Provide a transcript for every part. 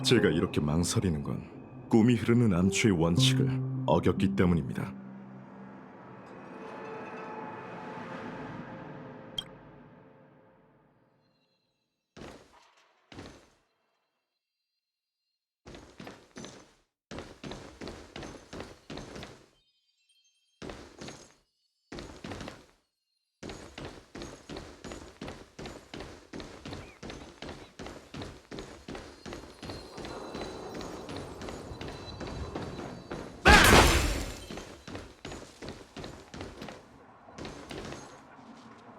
제가 이렇게 망설이는 건 꿈이 흐르는 암초의 원칙을 어겼기 때문입니다.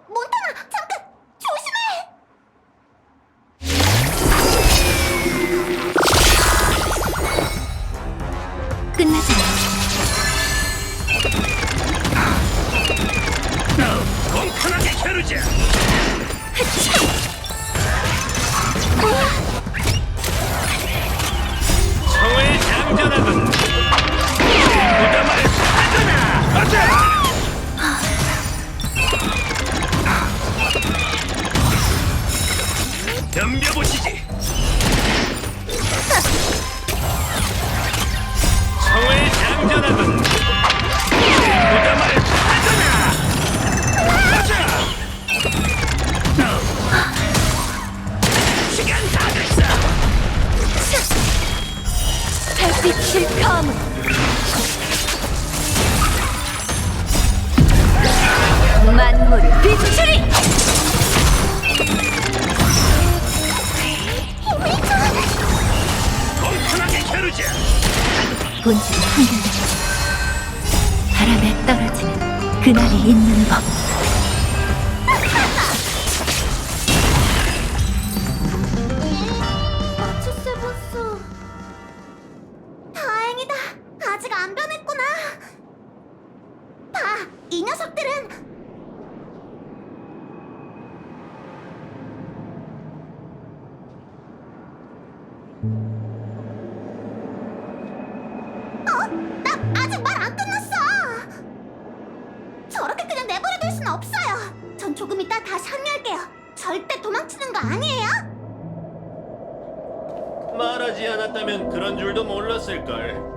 몬타나, 잠깐! 조심해! 끝나지 공평하게 겨루자. 청의 장전하군. 무덤을 찾아라. 가자. 덤벼보시지. 청의 장전하군. 무덤을 찾아라. 가자. 시간 다 됐어. 달빛을 검은 만물을 비추리! 공평하게 겨루자. 본질은 한결같이 바람에 떨어지는 그날이 있는 법. 세븐스, 다행이다. 아직 안 변했구나. 봐, 이 녀석들은 나 아직 말 안 끝났어. 저렇게 그냥 내버려둘 순 없어요. 전 조금 이따 다시 합류할게요. 절대 도망치는 거 아니에요? 말하지 않았다면 그런 줄도 몰랐을걸.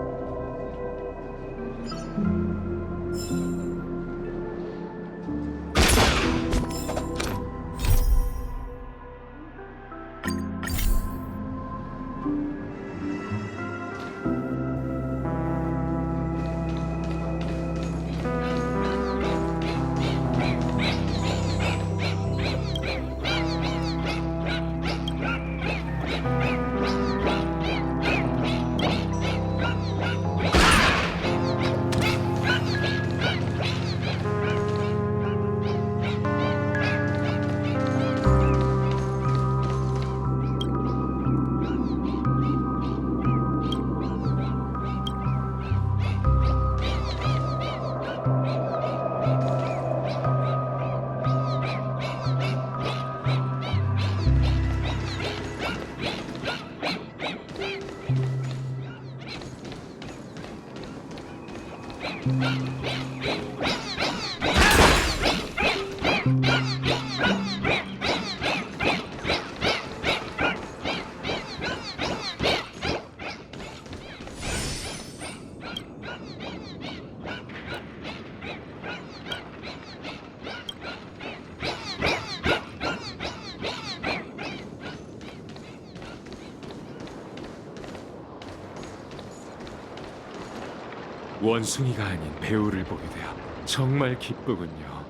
원숭이가 아닌 배우를 보게 되어 정말 기쁘군요.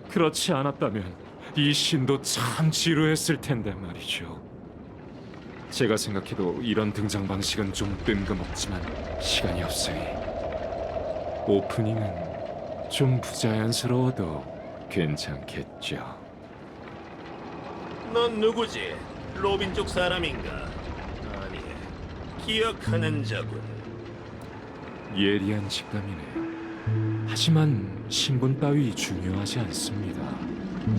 그렇지 않았다면 이 신도 참 지루했을 텐데 말이죠. 제가 생각해도 이런 등장 방식은 좀 뜬금없지만 시간이 없으니 오프닝은 좀 부자연스러워도 괜찮겠죠. 넌 누구지? 로빈 쪽 사람인가? 아니, 기억하는 자군. 예리한 직감이네요. 하지만 신분 따위 중요하지 않습니다.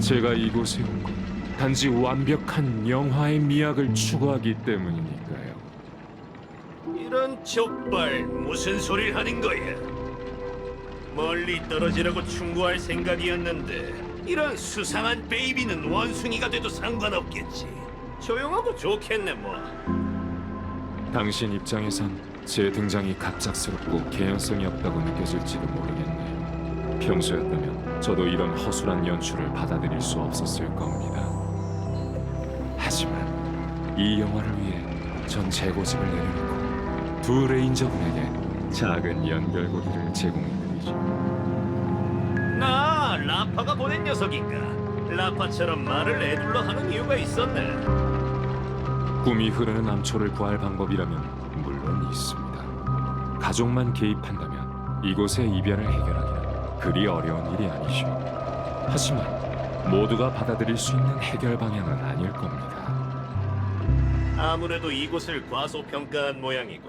제가 이곳에 온 건 단지 완벽한 영화의 미학을 추구하기 때문이니까요. 이런 족발 무슨 소리를 하는 거야? 멀리 떨어지라고 충고할 생각이었는데 이런 수상한 베이비는 원숭이가 돼도 상관없겠지. 조용하고 좋겠네 뭐. 당신 입장에선 제 등장이 갑작스럽고 개연성이 없다고 느껴질지도 모르겠네요. 평소였다면 저도 이런 허술한 연출을 받아들일 수 없었을 겁니다. 하지만 이 영화를 위해 전 제 고집을 내려놓고 두 레인저분에게 작은 연결고리를 제공해드리죠. 나 라파가 보낸 녀석인가? 라파처럼 말을 애둘러 하는 이유가 있었네. 꿈이 흐르는 암초를 구할 방법이라면 물론 있습니다. 가족만 개입한다면 이곳의 이별을 해결하기는 그리 어려운 일이 아니죠. 하지만 모두가 받아들일 수 있는 해결 방향은 아닐 겁니다. 아무래도 이곳을 과소평가한 모양이군.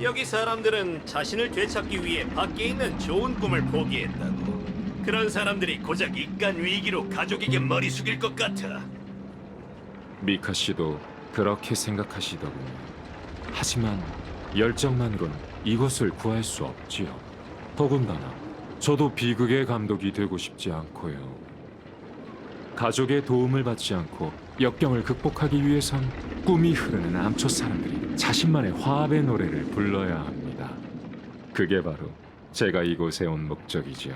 여기 사람들은 자신을 되찾기 위해 밖에 있는 좋은 꿈을 포기했다고. 그런 사람들이 고작 이깟 위기로 가족에게 머리 숙일 것 같아. 미카 씨도 그렇게 생각하시더군요. 하지만 열정만으론 이곳을 구할 수 없지요. 더군다나 저도 비극의 감독이 되고 싶지 않고요. 가족의 도움을 받지 않고 역경을 극복하기 위해선 꿈이 흐르는 암초 사람들이 자신만의 화합의 노래를 불러야 합니다. 그게 바로 제가 이곳에 온 목적이지요.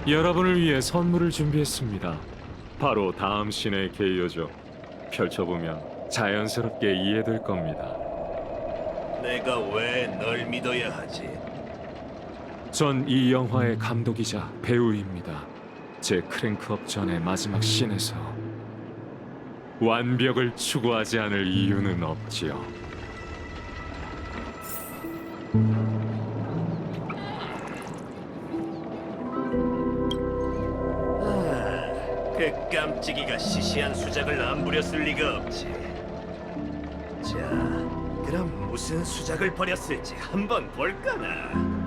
여러분을 위해 선물을 준비했습니다. 바로 다음 씬의 개요죠. 펼쳐보면 자연스럽게 이해될 겁니다. 내가 왜 널 믿어야 하지? 전 이 영화의 감독이자 배우입니다. 제 크랭크업 전의 마지막 씬에서 완벽을 추구하지 않을 이유는 없지요. 그 깜찍이가 시시한 수작을 안 부렸을 리가 없지. 자, 그럼 무슨 수작을 벌였을지 한번 볼까나.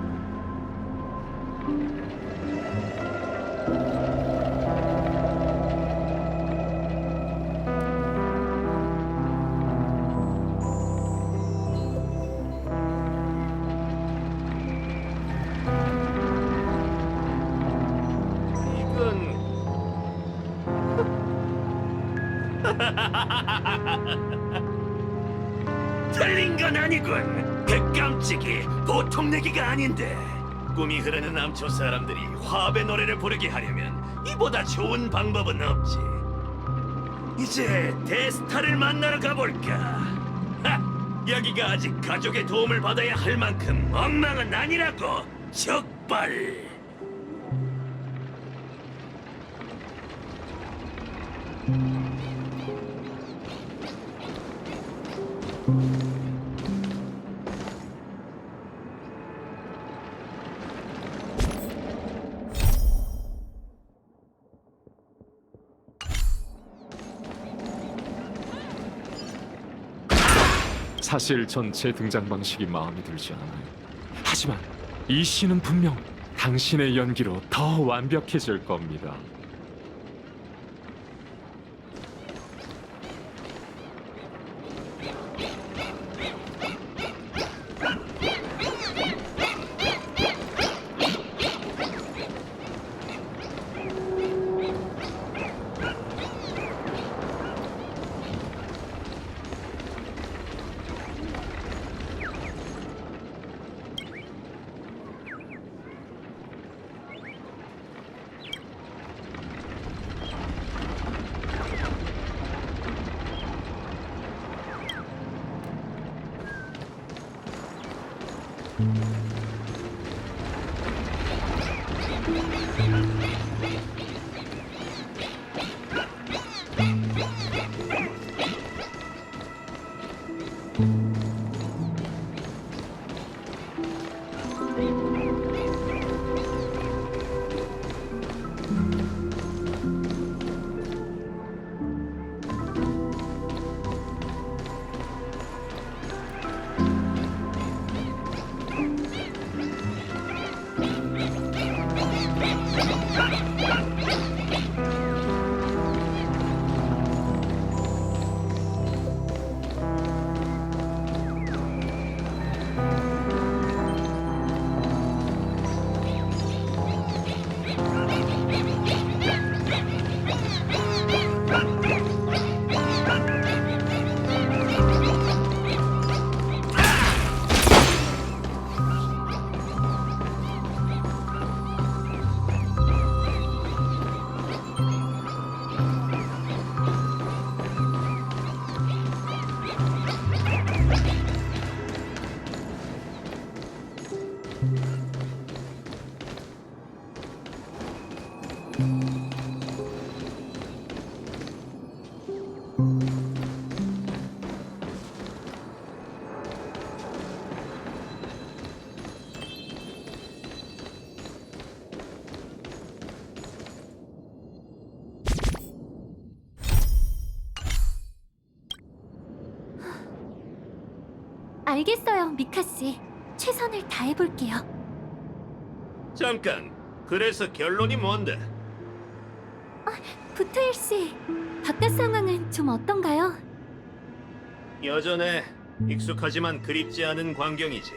이건 틀린 건 아니군. 그 깜찍이 보통 내기가 아닌데. 꿈이 흐르는 암초 사람들이 화합의 노래를 부르게 하려면 이보다 좋은 방법은 없지. 이제 대스타를 만나러 가볼까. 하! 여기가 아직 가족의 도움을 받아야 할 만큼 엉망은 아니라고. 적발. 사실 전 제 등장 방식이 마음에 들지 않아요. 하지만 이 씬은 분명 당신의 연기로 더 완벽해질 겁니다. 알겠어요, 미카 씨. 최선을 다해볼게요. 잠깐. 그래서 결론이 뭔데? 부트일 씨, 바깥 상황은 좀 어떤가요? 여전해. 익숙하지만 그립지 않은 광경이지.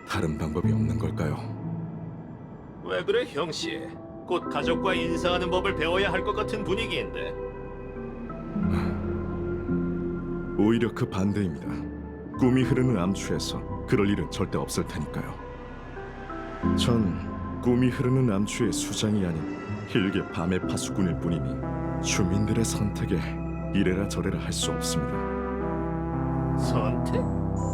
다른 방법이 없는 걸까요? 왜 그래, 형씨? 곧 가족과 인사하는 법을 배워야 할 것 같은 분위기인데. 오히려 그 반대입니다. 꿈이 흐르는 암초에서 그럴 일은 절대 없을 테니까요. 전 꿈이 흐르는 암초의 수장이 아닌 힐게 밤의 파수꾼일 뿐이니 주민들의 선택에 이래라 저래라 할 수 없습니다. 선택?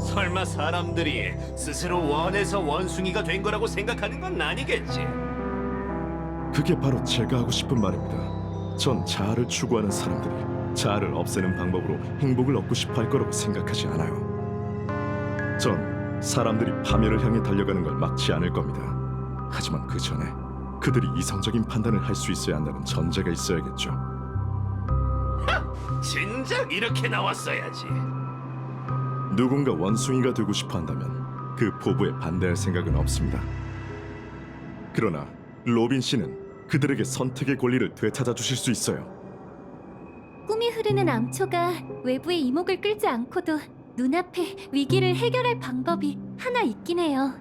설마 사람들이 스스로 원해서 원숭이가 된 거라고 생각하는 건 아니겠지? 그게 바로 제가 하고 싶은 말입니다. 전 자아를 추구하는 사람들이 자아를 없애는 방법으로 행복을 얻고 싶어 할 거라고 생각하지 않아요. 전 사람들이 파멸을 향해 달려가는 걸 막지 않을 겁니다. 하지만 그 전에 그들이 이성적인 판단을 할 수 있어야 한다는 전제가 있어야겠죠. 진작 이렇게 나왔어야지. 누군가 원숭이가 되고 싶어 한다면 그 포부에 반대할 생각은 없습니다. 그러나 로빈 씨는 그들에게 선택의 권리를 되찾아 주실 수 있어요. 꿈이 흐르는 암초가 외부의 이목을 끌지 않고도 눈앞에 위기를 해결할 방법이 하나 있긴 해요.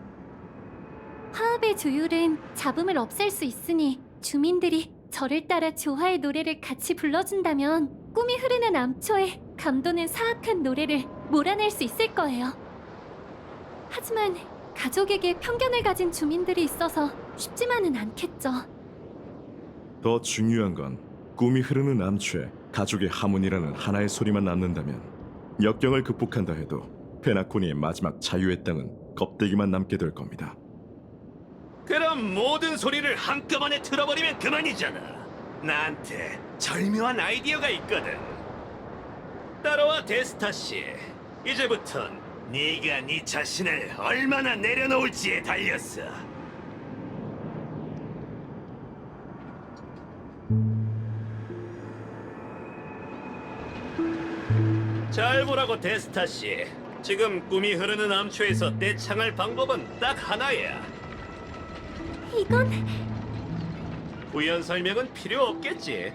화합의 조율은 잡음을 없앨 수 있으니 주민들이 저를 따라 조화의 노래를 같이 불러준다면 꿈이 흐르는 암초에 감도는 사악한 노래를 몰아낼 수 있을 거예요. 하지만 가족에게 편견을 가진 주민들이 있어서 쉽지만은 않겠죠. 더 중요한 건 꿈이 흐르는 암초에 가족의 하모니라는 하나의 소리만 남는다면 역경을 극복한다 해도 페나코니의 마지막 자유의 땅은 껍데기만 남게 될 겁니다. 그럼 모든 소리를 한꺼번에 틀어버리면 그만이잖아. 나한테 절묘한 아이디어가 있거든. 따라와, 데스타 씨. 이제부턴 네가 네 자신을 얼마나 내려놓을지에 달렸어. 잘 보라고, 데스타 씨. 지금 꿈이 흐르는 암초에서 떼창할 방법은 딱 하나야. 이건 부연 설명은 필요 없겠지.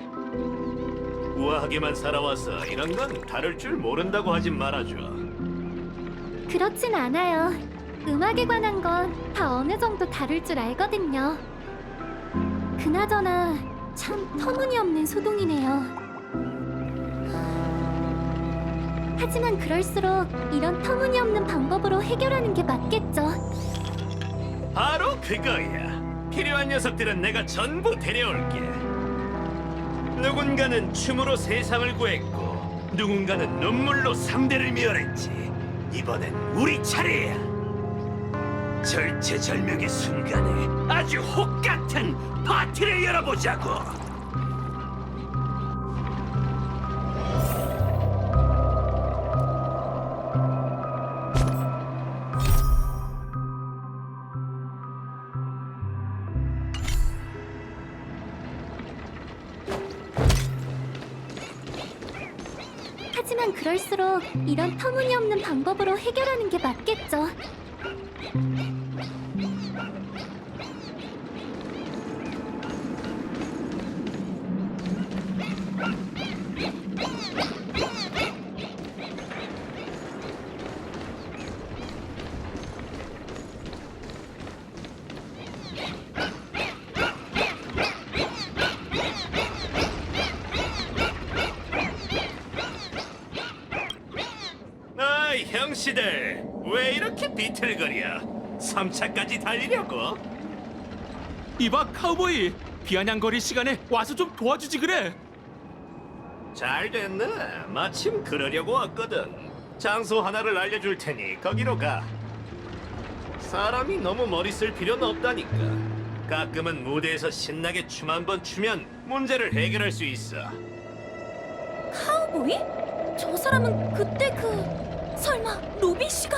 우아하게만 살아와서 이런 건 다룰 줄 모른다고 하지 말아줘. 그렇진 않아요. 음악에 관한 건 다 어느 정도 다룰 줄 알거든요. 그나저나 참 터무니없는 소동이네요. 하지만 그럴수록 이런 터무니없는 방법으로 해결하는 게 맞겠죠. 바로 그거야. 필요한 녀석들은 내가 전부 데려올게. 누군가는 춤으로 세상을 구했고 누군가는 눈물로 상대를 멸했지. 이번엔 우리 차례야. 절체절명의 순간에 아주 혹같은 파티를 열어보자고. 하지만 그럴수록 이런 터무니없는 방법으로 해결하는 게 맞겠죠. 아이, 형씨들 왜 이렇게 비틀거려? 3차까지 달리려고? 이봐 카우보이, 비아냥거릴 시간에 와서 좀 도와주지 그래. 잘 됐네. 마침 그러려고 왔거든. 장소 하나를 알려줄 테니 거기로 가. 사람이 너무 머리 쓸 필요는 없다니까. 가끔은 무대에서 신나게 춤 한 번 추면 문제를 해결할 수 있어. 카우보이? 저 사람은 그때 설마 로빈 씨가?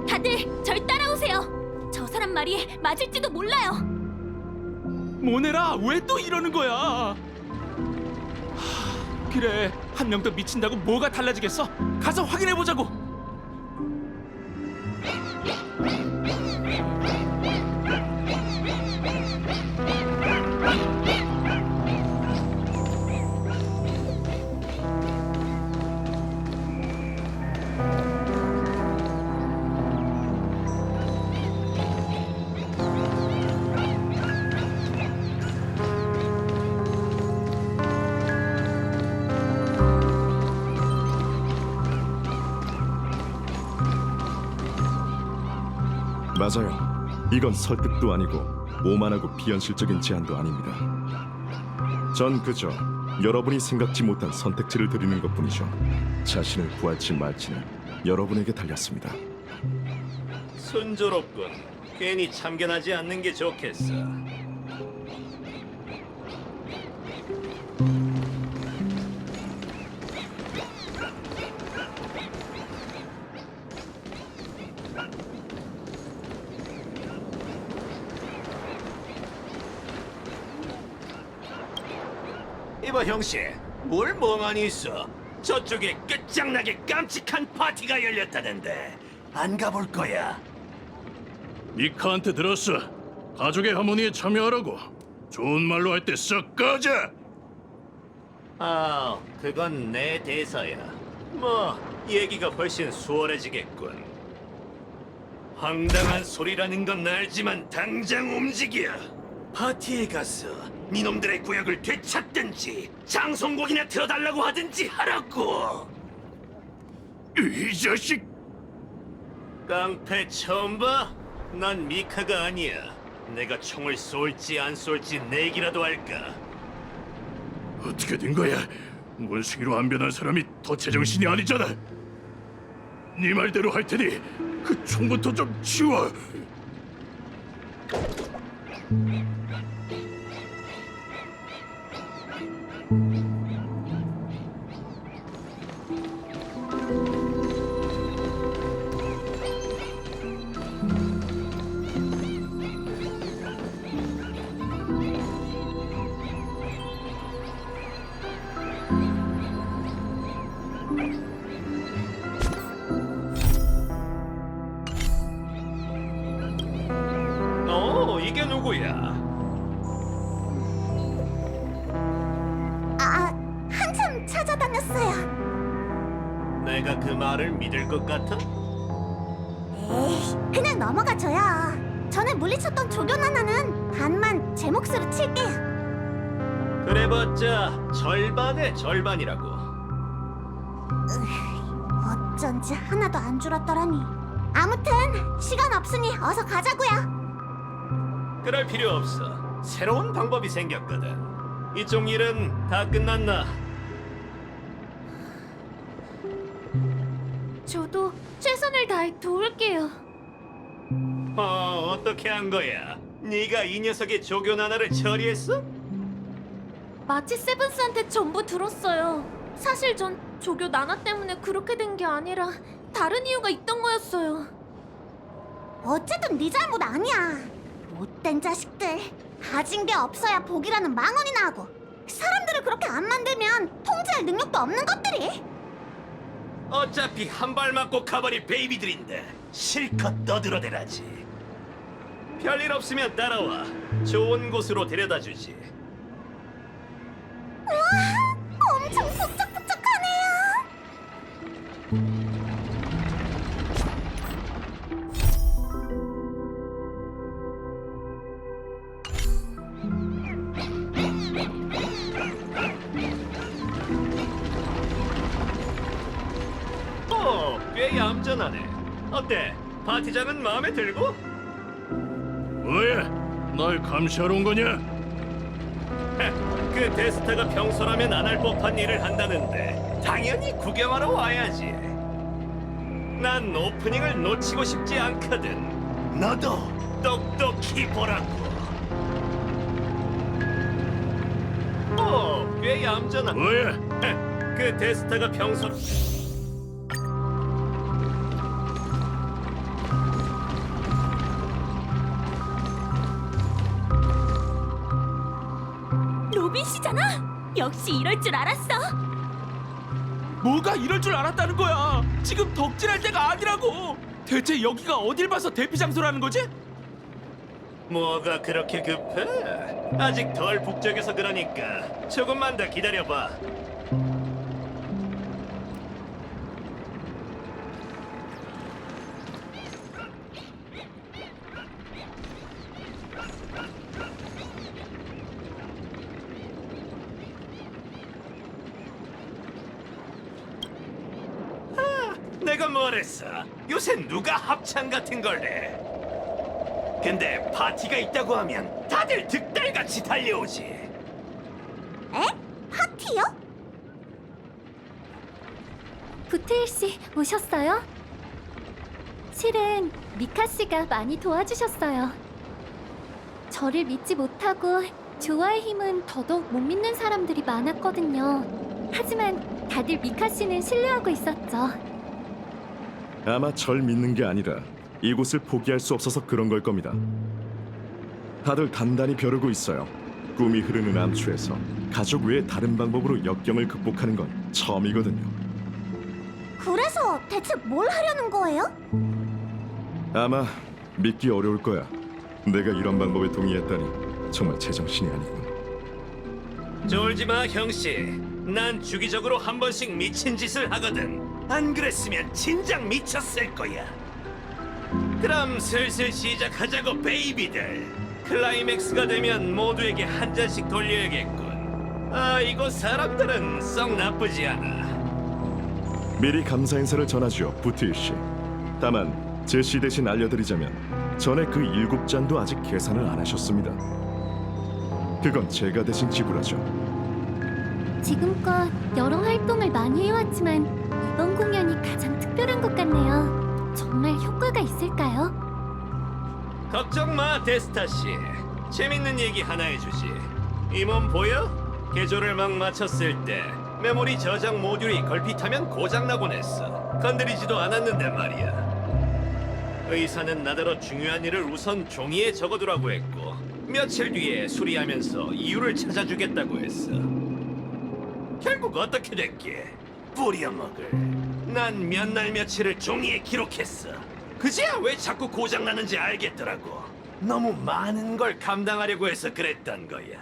다들 절 따라오세요. 저 사람 말이 맞을지도 몰라요. 모네라, 왜 또 이러는 거야? 그래, 한 명 더 미친다고 뭐가 달라지겠어? 가서 확인해 보자고. 맞아요. 이건 설득도 아니고 오만하고 비현실적인 제안도 아닙니다. 전 그저 여러분이 생각지 못한 선택지를 드리는 것뿐이죠. 자신을 구할지 말지는 여러분에게 달렸습니다. 순조롭군. 괜히 참견하지 않는 게 좋겠어. 이봐 형씨, 뭘 멍하니 있어? 저쪽에 끝장나게 깜찍한 파티가 열렸다는데 안 가볼 거야? 미카한테 들었어. 가족의 하모니에 참여하라고. 좋은 말로 할 때 썩 꺼져. 아, 그건 내 대사야. 뭐 얘기가 훨씬 수월해지겠군. 황당한 소리라는 건 알지만 당장 움직여. 파티에 가서 니놈들의 구역을 되찾든지 장송곡이나 틀어달라고 하든지 하라고. 이 자식. 깡패 처음 봐? 난 미카가 아니야. 내가 총을 쏠지 안 쏠지 내기라도 할까? 어떻게 된 거야? 원숭이로 안 변한 사람이 더 제정신이 아니잖아. 네 말대로 할 테니 그 총부터 좀 치워. 이게 누구야? 한참 찾아다녔어요. 내가 그 말을 믿을 것 같아? 에이, 그냥 넘어가줘요. 전에 물리쳤던 조교 나나는 반만 제 몫으로 칠게요. 그래봤자 절반의 절반이라고. 어쩐지 하나도 안 줄었더라니. 아무튼 시간 없으니 어서 가자고요. 그럴 필요 없어. 새로운 방법이 생겼거든. 이쪽 일은 다 끝났나? 저도 최선을 다해 도울게요. 어떻게 한 거야? 네가 이 녀석의 조교 나나를 처리했어? 마치 세븐스한테 전부 들었어요. 사실 전 조교 나나 때문에 그렇게 된 게 아니라 다른 이유가 있던 거였어요. 어쨌든 네 잘못 아니야. 못된 자식들. 가진 게 없어야 복이라는 망언이나 하고 사람들을 그렇게 안 만들면 통제할 능력도 없는 것들이. 어차피 한 발 맞고 가버릴 베이비들인데 실컷 떠들어대라지. 별일 없으면 따라와. 좋은 곳으로 데려다주지. 우와, 엄청 북적북적하네요. 꽤 얌전하네. 어때? 파티장은 마음에 들고? 뭐야? 날 감시하러 온 거냐? 그 데스타가 평소라면 안 할 법한 일을 한다는데 당연히 구경하러 와야지. 난 오프닝을 놓치고 싶지 않거든. 너도 똑똑히 보라고. 꽤 얌전한. 뭐야? 그 데스타가 평소 로빈 씨잖아. 역시 이럴 줄 알았어. 뭐가 이럴 줄 알았다는 거야. 지금 덕질할 때가 아니라고. 대체 여기가 어딜 봐서 대피 장소라는 거지? 뭐가 그렇게 급해? 아직 덜 북적여서 그러니까 조금만 더 기다려봐. 내가 뭐랬어? 요새 누가 합창 같은 걸 해? 근데 파티가 있다고 하면 다들 득달같이 달려오지. 에? 파티요? 부테일 씨 오셨어요? 실은 미카 씨가 많이 도와주셨어요. 저를 믿지 못하고 조화의 힘은 더더욱 못 믿는 사람들이 많았거든요. 하지만 다들 미카 씨는 신뢰하고 있었죠. 아마 절 믿는 게 아니라 이곳을 포기할 수 없어서 그런 걸 겁니다. 다들 단단히 벼르고 있어요. 꿈이 흐르는 암초에서 가족 외에 다른 방법으로 역경을 극복하는 건 처음이거든요. 그래서 대체 뭘 하려는 거예요? 아마 믿기 어려울 거야. 내가 이런 방법에 동의했다니 정말 제정신이 아니군. 졸지 마, 형씨. 난 주기적으로 한 번씩 미친 짓을 하거든. 안 그랬으면 진작 미쳤을 거야. 그럼 슬슬 시작하자고, 베이비들. 클라이맥스가 되면 모두에게 한 잔씩 돌려야겠군. 아, 이곳 사람들은 썩 나쁘지 않아. 미리 감사 인사를 전하죠, 부트일 씨. 다만 제시 대신 알려드리자면 전에 그 7잔도 아직 계산을 안 하셨습니다. 그건 제가 대신 지불하죠. 지금껏 여러 활동을 많이 해왔지만 이번 공연이 가장 특별한 것 같네요. 정말 효과가 있을까요? 걱정 마, 데스타 씨. 재밌는 얘기 하나 해주지. 이 몸 보여? 개조를 막 마쳤을 때 메모리 저장 모듈이 걸핏하면 고장나곤 했어. 건드리지도 않았는데 말이야. 의사는 나더러 중요한 일을 우선 종이에 적어두라고 했고 며칠 뒤에 수리하면서 이유를 찾아주겠다고 했어. 결국 어떻게 됐게? 뿌려먹을. 난 몇 날 며칠을 종이에 기록했어. 그제야 왜 자꾸 고장나는지 알겠더라고. 너무 많은 걸 감당하려고 해서 그랬던 거야.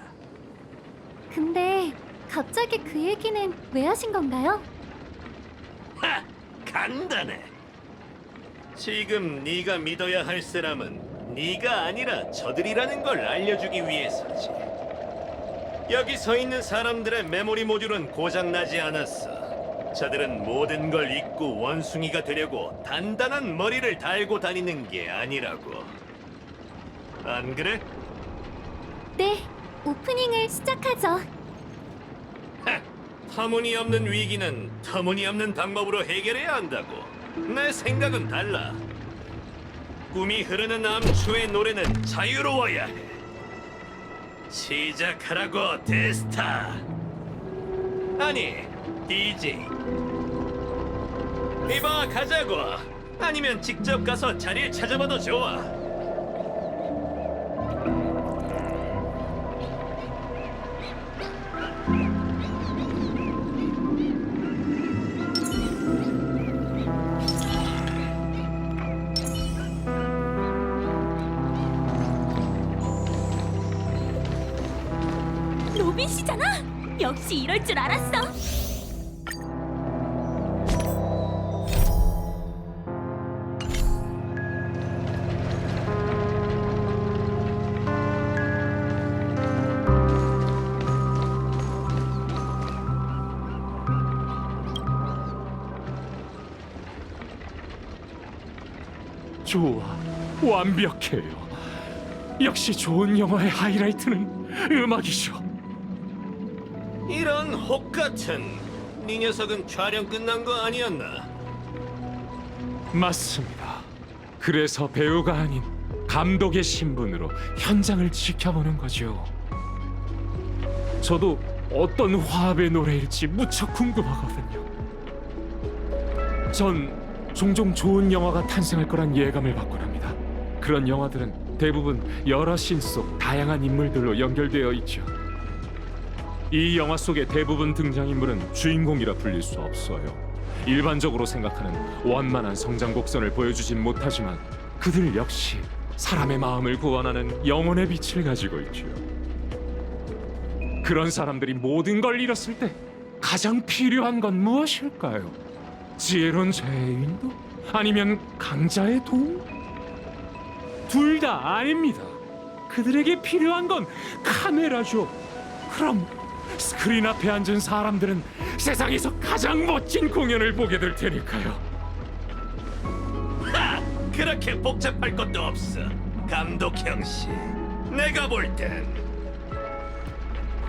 근데 갑자기 그 얘기는 왜 하신 건가요? 하! 간단해. 지금 네가 믿어야 할 사람은 네가 아니라 저들이라는 걸 알려주기 위해서지. 여기 서 있는 사람들의 메모리 모듈은 고장나지 않았어. 저들은 모든 걸 잊고 원숭이가 되려고 단단한 머리를 달고 다니는 게 아니라고. 안 그래? 네, 오프닝을 시작하죠. 하! 터무니없는 위기는 터무니없는 방법으로 해결해야 한다고. 내 생각은 달라. 꿈이 흐르는 암초의 노래는 자유로워야 해. 시작하라고, 데스타. 아니, DJ. 이봐, 가자고. 아니면 직접 가서 자리를 찾아봐도 좋아. 로빈 씨잖아. 역시 이럴 줄 알았어. 좋아, 완벽해요. 역시 좋은 영화의 하이라이트는 음악이죠. 이런 혹 같은. 네 녀석은 촬영 끝난 거 아니었나? 맞습니다. 그래서 배우가 아닌 감독의 신분으로 현장을 지켜보는 거죠. 저도 어떤 화합의 노래일지 무척 궁금하거든요. 전 종종 좋은 영화가 탄생할 거란 예감을 받곤 합니다. 그런 영화들은 대부분 여러 씬 속 다양한 인물들로 연결되어 있죠. 이 영화 속의 대부분 등장인물은 주인공이라 불릴 수 없어요. 일반적으로 생각하는 원만한 성장 곡선을 보여주진 못하지만 그들 역시 사람의 마음을 구원하는 영혼의 빛을 가지고 있죠. 그런 사람들이 모든 걸 잃었을 때 가장 필요한 건 무엇일까요? 지혜로운 자의 인도? 아니면 강자의 도움? 둘 다 아닙니다. 그들에게 필요한 건 카메라죠. 그럼 스크린 앞에 앉은 사람들은 세상에서 가장 멋진 공연을 보게 될 테니까요. 하! 그렇게 복잡할 것도 없어. 감독 형씨, 내가 볼 땐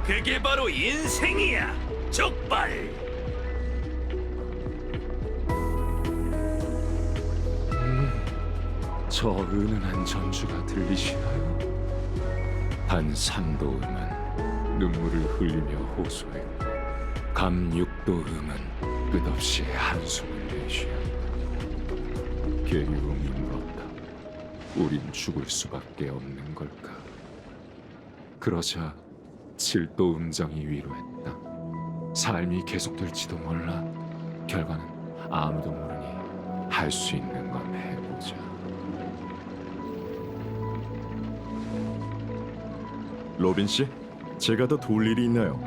그게 바로 인생이야. 족발. 저 은은한 전주가 들리시나요? 반삼도음은 눈물을 흘리며 호소했고 감육도음은 끝없이 한숨을 내쉬었다. 계류음이 물었다. 우린 죽을 수밖에 없는 걸까? 그러자 칠도음정이 위로했다. 삶이 계속될지도 몰라. 결과는 아무도 모르니 할 수 있는 건 해보자. 로빈 씨, 제가 더 도울 일이 있나요?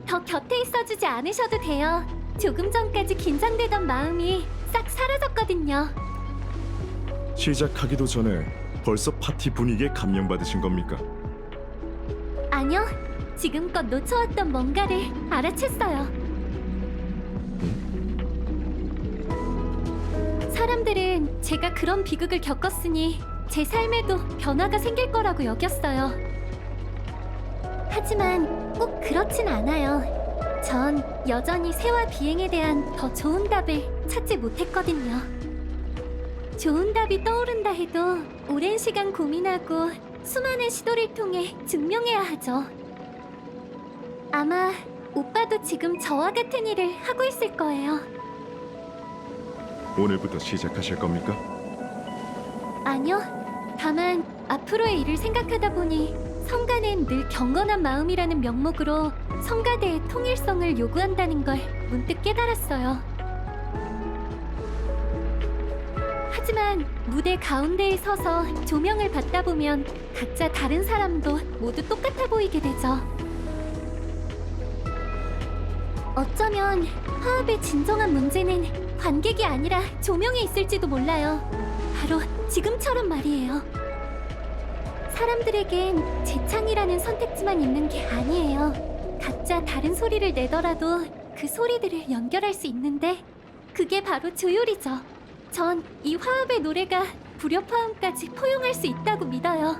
더 곁에 있어주지 않으셔도 돼요. 조금 전까지 긴장되던 마음이 싹 사라졌거든요. 시작하기도 전에 벌써 파티 분위기에 감명받으신 겁니까? 아니요, 지금껏 놓쳐왔던 뭔가를 알아챘어요. 사람들은 제가 그런 비극을 겪었으니 제 삶에도 변화가 생길 거라고 여겼어요. 하지만 꼭 그렇진 않아요. 전 여전히 새와 비행에 대한 더 좋은 답을 찾지 못했거든요. 좋은 답이 떠오른다 해도 오랜 시간 고민하고 수많은 시도를 통해 증명해야 하죠. 아마 오빠도 지금 저와 같은 일을 하고 있을 거예요. 오늘부터 시작하실 겁니까? 아니요. 다만 앞으로의 일을 생각하다 보니 성가는 늘 경건한 마음이라는 명목으로 성가대의 통일성을 요구한다는 걸 문득 깨달았어요. 하지만 무대 가운데에 서서 조명을 받다 보면 각자 다른 사람도 모두 똑같아 보이게 되죠. 어쩌면 화합의 진정한 문제는 관객이 아니라 조명에 있을지도 몰라요. 바로 지금처럼 말이에요. 사람들에겐 재창이라는 선택지만 있는 게 아니에요. 각자 다른 소리를 내더라도 그 소리들을 연결할 수 있는데 그게 바로 조율이죠. 전 이 화합의 노래가 불협화음까지 포용할 수 있다고 믿어요.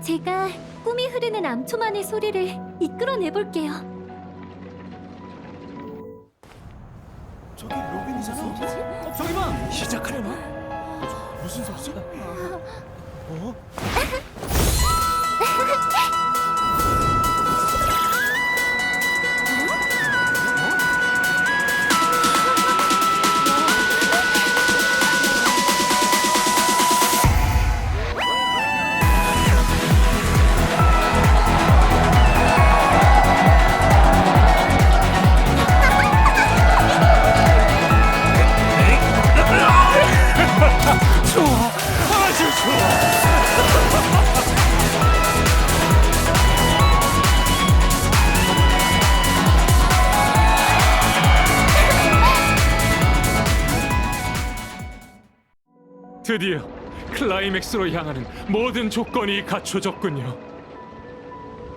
제가 꿈이 흐르는 암초만의 소리를 이끌어내볼게요. 저기 로빈이잖아. 저기 봐. 시작하려나? 무슨 소리지? 어? 드디어 클라이맥스로 향하는 모든 조건이 갖춰졌군요.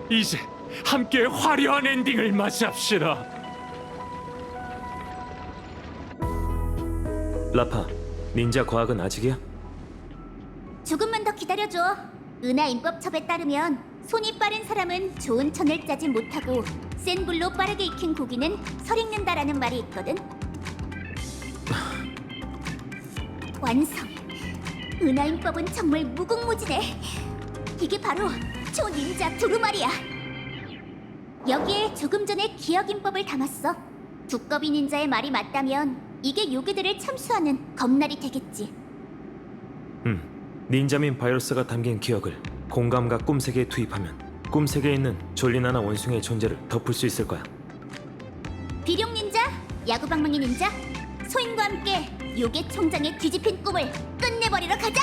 이제 함께 화려한 엔딩을 맞이합시다. 라파, 닌자 과학은 아직이야? 조금만 더 기다려줘. 은하 인법첩에 따르면 손이 빠른 사람은 좋은 천을 짜지 못하고 센 불로 빠르게 익힌 고기는 설익는다라는 말이 있거든. 완성. 은하 인법은 정말 무궁무진해. 이게 바로 초닌자 두루마리야. 여기에 조금 전에 기억 인법을 담았어. 두꺼비 닌자의 말이 맞다면 이게 요괴들을 참수하는 검날이 되겠지. 닌자민 바이러스가 담긴 기억을 공감과 꿈세계에 투입하면 꿈세계에 있는 졸리나나 원숭이의 존재를 덮을 수 있을 거야. 비룡 닌자, 야구방망이 닌자, 소인과 함께 요괴 총장의 뒤집힌 꿈을 끝내버리러 가자!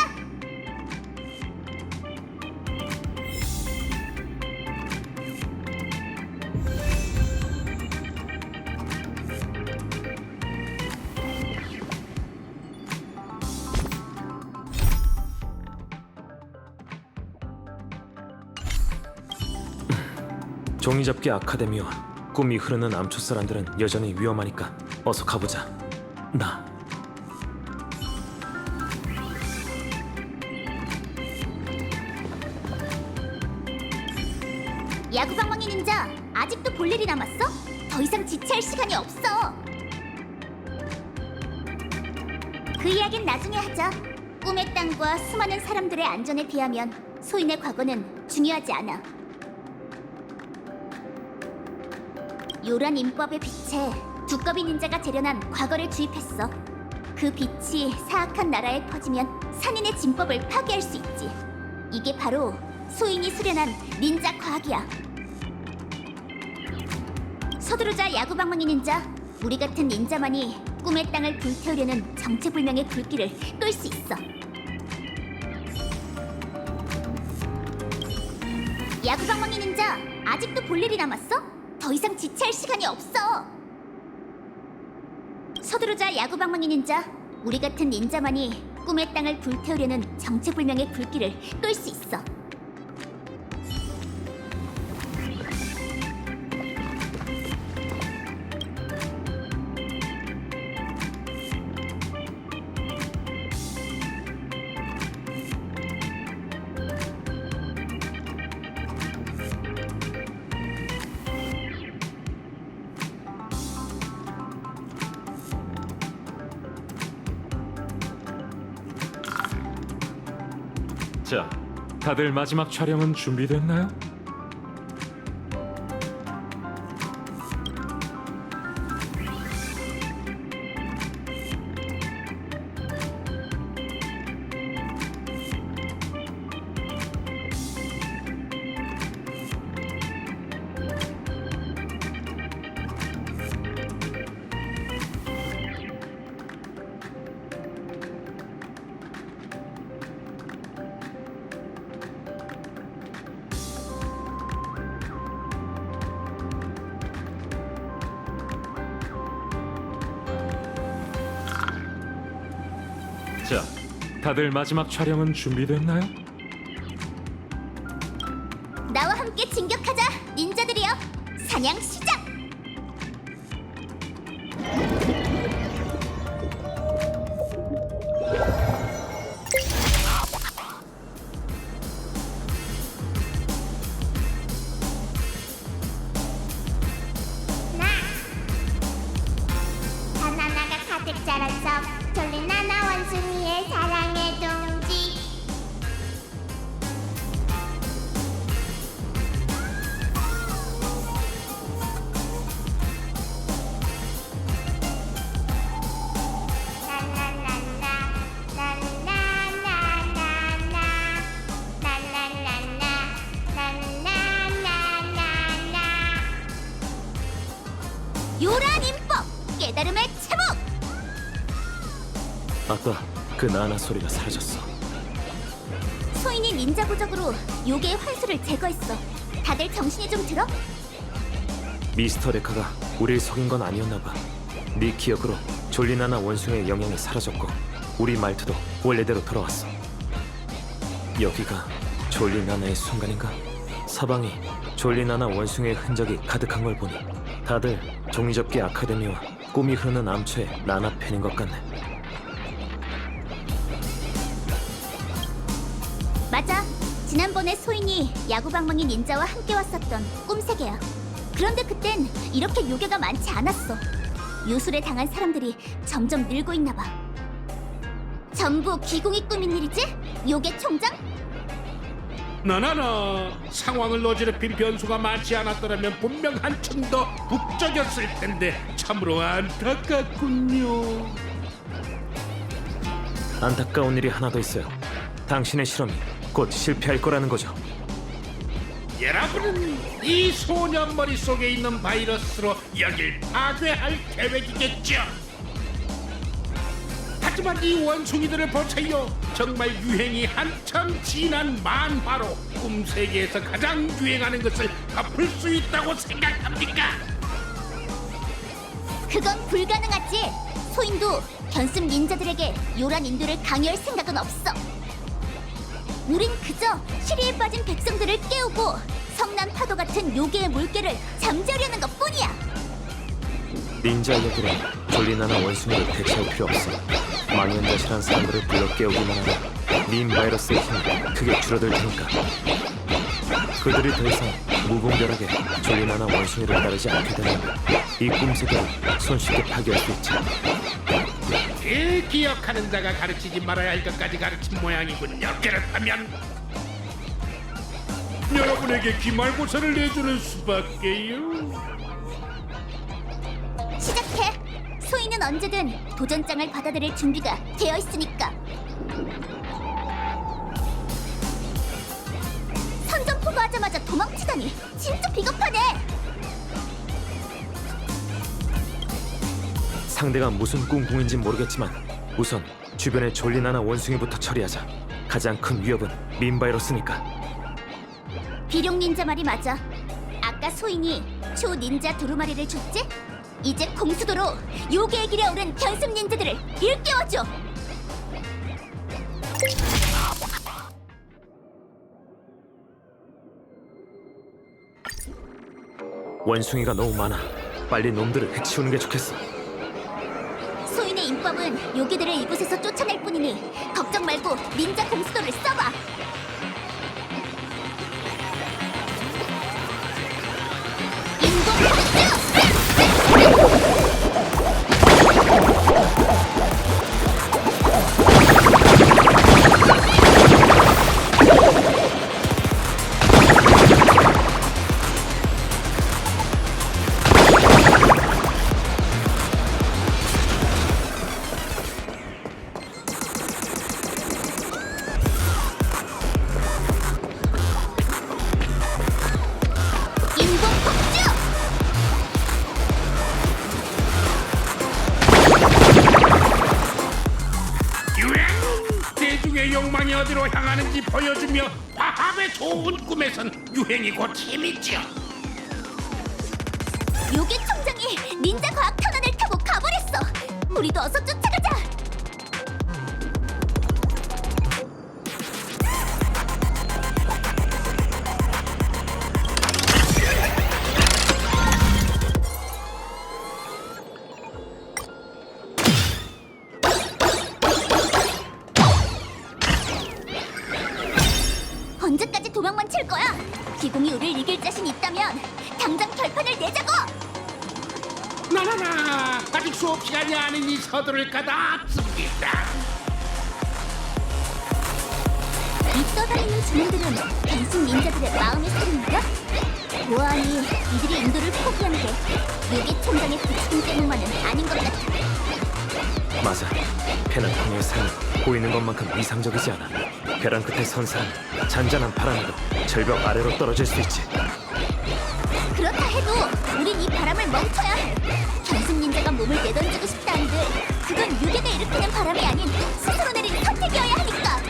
종이접기 아카데미와 꿈이 흐르는 암초 사람들은 여전히 위험하니까 어서 가보자. 나 야구방망이 닌자, 아직도 볼 일이 남았어? 더 이상 지체할 시간이 없어. 그 이야기는 나중에 하자. 꿈의 땅과 수많은 사람들의 안전에 비하면 소인의 과거는 중요하지 않아. 요란 인법의 빛에 두꺼비 닌자가 재련한 과거를 주입했어. 그 빛이 사악한 나라에 퍼지면 산인의 진법을 파괴할 수 있지. 이게 바로 소인이 수련한 닌자 과학이야. 서두르자 야구방망이 닌자. 우리 같은 닌자만이 꿈의 땅을 불태우려는 정체불명의 불길을 끌 수 있어. 야구방망이 닌자, 아직도 볼 일이 남았어? 더 이상 지체할 시간이 없어. 서두르자 야구방망이 닌자. 우리 같은 닌자만이 꿈의 땅을 불태우려는 정체불명의 불길을 끌 수 있어. 자, 다들 마지막 촬영은 준비됐나요? 자, 다들 마지막 촬영은 준비됐나요? 나와 함께 진격하자, 닌자들이여! 사냥 시작! 바나나가 가득 자란 숲, 졸린 나나 원숭이의 사랑의 동지. 라라라라, 라라라라라라, 라라라라, 라라라라라라. 요란 인법! 깨달음의 제목! 아까 그 나나 소리가 사라졌어. 소인이 닌자 부적으로 요괴의 환수를 제거했어. 다들 정신이 좀 들어? 미스터 레카가 우릴 속인 건 아니었나 봐. 네 기억으로 졸리나나 원숭이의 영향이 사라졌고 우리 말투도 원래대로 돌아왔어. 여기가 졸리나나의 순간인가? 사방이 졸리나나 원숭이의 흔적이 가득한 걸 보니 다들 종이접기 아카데미와 꿈이 흐르는 암초의 나나 팬인 것 같네. 맞아. 지난번에 소인이 야구방망이 닌자와 함께 왔었던 꿈세계야. 그런데 그땐 이렇게 요괴가 많지 않았어. 요술에 당한 사람들이 점점 늘고 있나 봐. 전부 기공이 꾸민 일이지? 요괴 총장? 나나나 상황을 어지럽힌 변수가 많지 않았더라면 분명 한층 더 북적였을 텐데 참으로 안타깝군요. 안타까운 일이 하나 더 있어요. 당신의 실험이 곧 실패할 거라는 거죠. 여러분은 이 소년 머릿속에 있는 바이러스로 여길 파괴할 계획이겠죠. 하지만 이 원숭이들을 보세요. 정말 유행이 한참 지난 만화로 꿈세계에서 가장 유행하는 것을 덮을 수 있다고 생각합니까? 그건 불가능하지. 소인도 견습 닌자들에게 요란 인도를 강요할 생각은 없어. 우린 그저 시리에 빠진 백성들을 깨우고 성난 파도 같은 요괴의 물결을 잠재우려는 것뿐이야. 닌자 얘들은 졸리나나 원숭이를 대체할 필요 없어. 망연자실한 사람들을 불러 깨우기만 하면 닌 바이러스의 힘이 크게 줄어들 테니까. 그들이 더 이상 무분별하게 졸리나나 원숭이를 따르지 않게 되면 이 꿈세계를 손쉽게 파괴할 수 있지. 그 기억하는 자가 가르치지 말아야 할 것까지 가르친 모양이군요. 그렇다면 여러분에게 기말고사를 내주는 수밖에요. 시작해. 소희는 언제든 도전장을 받아들일 준비가 되어 있으니까. 선전포고 하자마자 도망치다니 진짜 비겁하네. 상대가 무슨 꿍꿍인지 모르겠지만 우선 주변의 졸리나나 원숭이부터 처리하자. 가장 큰 위협은 민바이러스니까. 비룡 닌자 말이 맞아. 아까 소인이 초 닌자 두루마리를 줬지? 이제 공수도로 요괴의 길에 오른 견습 닌자들을 일깨워줘. 원숭이가 너무 많아. 빨리 놈들을 해치우는 게 좋겠어. 소인의 인법은 요괴들을 이곳에서 쫓아낼 뿐이니 걱정 말고 닌자 공수도를 써봐. 대중의 욕망이 어디로 향하는지 보여주며 화합의 좋은 꿈에선 유행이 곧 힘이죠. 요괴 총장이 닌자 과학 편안을 타고 가버렸어. 우리도 어서 쫓아가자. 언제까지 도망만 칠 거야? 기공이 우릴 이길 자신 있다면 당장 결판을 내자고! 나나나 아직 수업 시간이 아니니 서두를 까닭습니다. 이 떠다니는 주민들은 단순 닌자들의 마음의 소리인가? 보아하니 이들이 인도를 포기한 게 요괴 총장의 부추김 때문만은 아닌 것 같아. 맞아. 페나통의 삶은 보이는 것만큼 이상적이지 않아. 벼랑 끝에 선 사람, 잔잔한 바람에도 절벽 아래로 떨어질 수 있지. 그렇다 해도 우린 이 바람을 멈춰야 해. 견습 닌자가 몸을 내던지고 싶다 한들 그건 유괴가 일으키는 바람이 아닌 스스로 내린 선택이어야 하니까.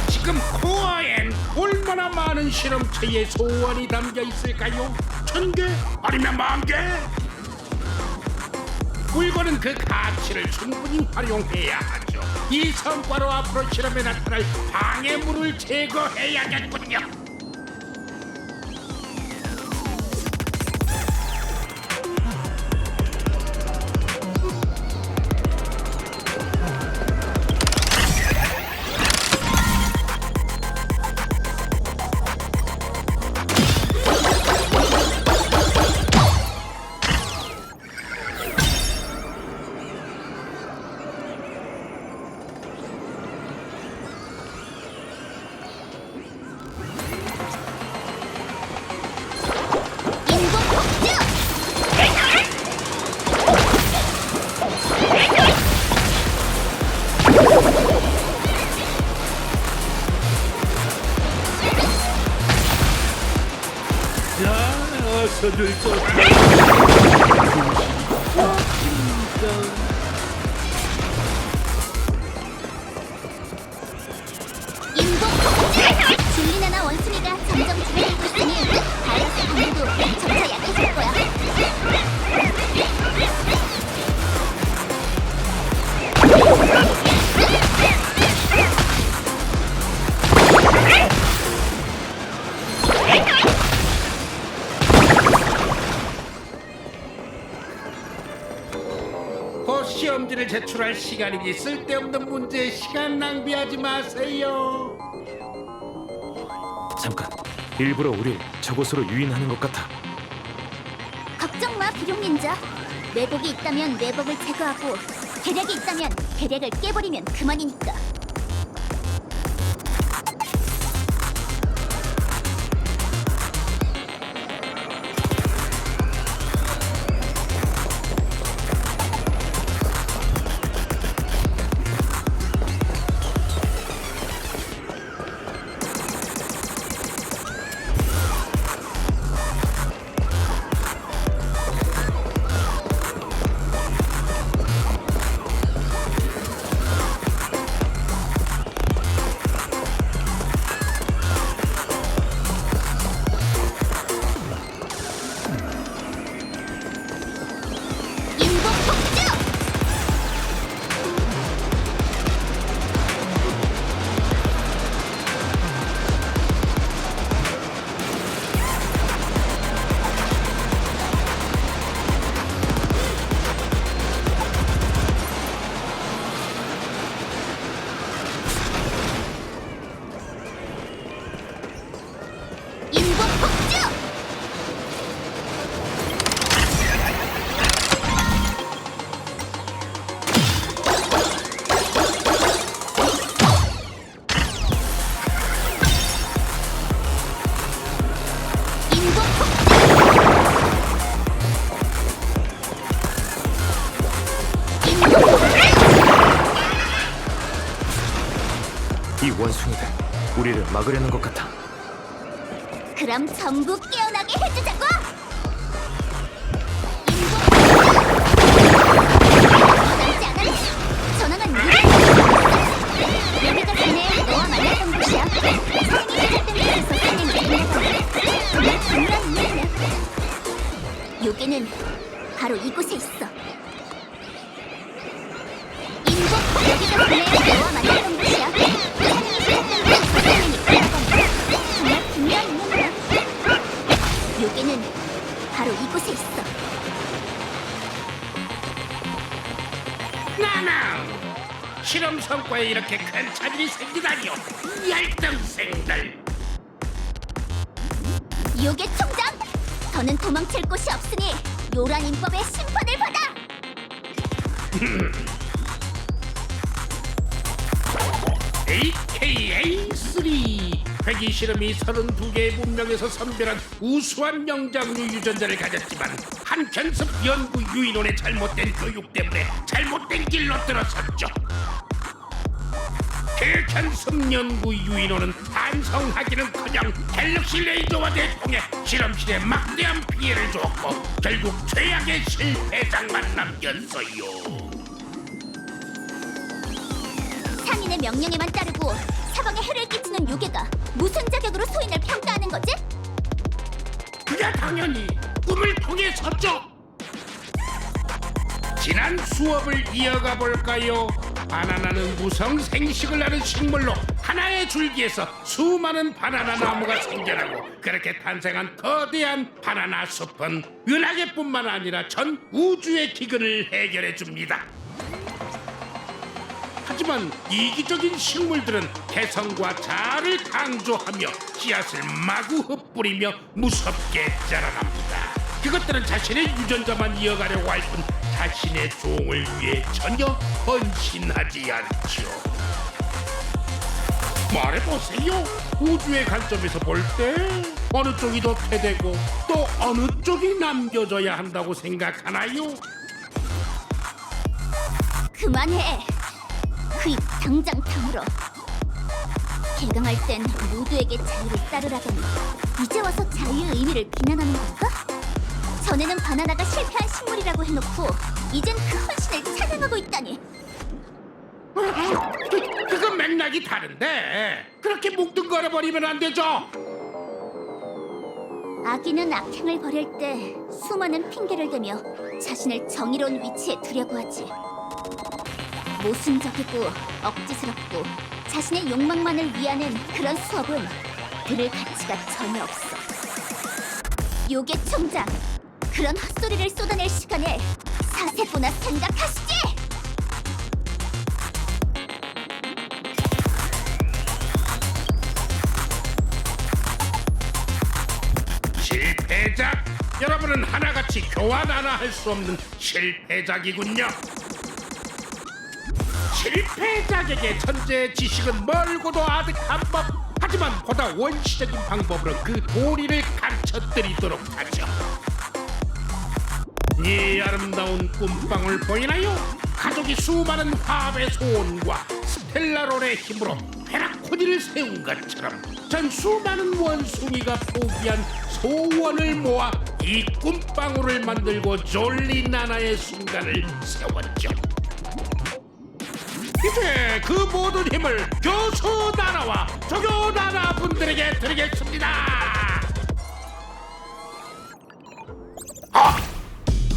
지금 코어엔 얼마나 많은 실험체의 소원이 담겨 있을까요? 1000개? 아니면 10,000개? 물건은 그 가치를 충분히 활용해야 하죠. 이 성과로 앞으로 실험에 나타날 방해물을 제거해야겠군요. 나서줄 것 인공 줄리나나 원숭이가 점점 줄어들고 있으니 바이러스 방어도 점차 약해질 거야. 곧 시험지를 제출할 시간이니 쓸데없는 문제에 시간 낭비하지 마세요. 잠깐, 일부러 우릴 저곳으로 유인하는 것 같아. 걱정 마, 비룡 닌자. 내복이 있다면 내복을 제거하고 계략이 있다면 계략을 깨버리면 그만이니까. 이 원숭이들 우리를 막으려는 것 같아. 그럼 전부 깨어나게 해주자고! 남지 않아? 전화는 여기가 전에 너와 만났던 곳이야. 성이 시작된 곳에서 진행이 일어나고 정말 중요한 인물이야. 요괴는 바로 이곳에 있어. 인국, 여기가 전에 너와 만났던 곳이야. 성이 시작된 곳에서 진행이 일어나고 정말 중요한 인물이야. 요괴는 바로 이곳에 있어. 나나! 실험 성과에 이렇게 큰 차질이 생기다니요. 이 얄등생들! 요괴 총장! 더는 도망칠 곳이 없으니 요란 인법의 심판을 받아! AKA3 회기 실험이 32개의 문명에서 선별한 우수한 영장류 유전자를 가졌지만 한 견습 연구 유인원의 잘못된 교육 때문에 잘못된 길로 들어섰죠. 그 견습 연구 유인원은 반성하기는커녕 갤럭시 레이저와 대통해 실험실에 막대한 피해를 줬고 결국 최악의 실패장만 남겼어요. 상인의 명령에만 따르고 사방에 해를 끼치는 요괴가 무슨 자격으로 소인을 평가하는 거지? 그야 당연히 꿈을 통해서죠. 지난 수업을 이어가 볼까요? 바나나는 무성 생식을 하는 식물로 하나의 줄기에서 수많은 바나나 나무가 생겨나고 그렇게 탄생한 거대한 바나나 숲은 은하계뿐만 아니라 전 우주의 기근을 해결해 줍니다. 하지만 이기적인 식물들은 개성과 자아를 강조하며 씨앗을 마구 흩뿌리며 무섭게 자라납니다. 그것들은 자신의 유전자만 이어가려고 할 뿐 자신의 종을 위해 전혀 헌신하지 않죠. 말해보세요. 우주의 관점에서 볼 때 어느 쪽이 더 패되고 또 어느 쪽이 남겨져야 한다고 생각하나요? 그만해. 그 입 당장 다물어. 개강할 땐 모두에게 자유를 따르라더니 이제 와서 자유의 의미를 비난하는 건가? 전에는 바나나가 실패한 식물이라고 해놓고 이젠 그 헌신을 찬양하고 있다니. 그건 맥락이 다른데 그렇게 뭉뚱거려 버리면 안 되죠. 아기는 악행을 벌일 때 수많은 핑계를 대며 자신을 정의로운 위치에 두려고 하지. 모순적이고 억지스럽고 자신의 욕망만을 위하는 그런 수업은 들을 가치가 전혀 없어. 요괴 총장, 그런 헛소리를 쏟아낼 시간에 사세보나 생각하시지! 실패작! 여러분은 하나같이 교환 하나 할 수 없는 실패작이군요. 실패작에게 천재의 지식은 멀고도 아득한 법. 하지만 보다 원시적인 방법으로 그 도리를 가르쳐드리도록 하죠. 이 아름다운 꿈방울 보이나요? 가족이 수많은 화합의 소원과 스텔라롤의 힘으로 헤라코니를 세운 것처럼 전 수많은 원숭이가 포기한 소원을 모아 이 꿈방울을 만들고 졸리나나의 순간을 세웠죠. 이제 그 모든 힘을 교수 나라와 조교 나라 분들에게 드리겠습니다.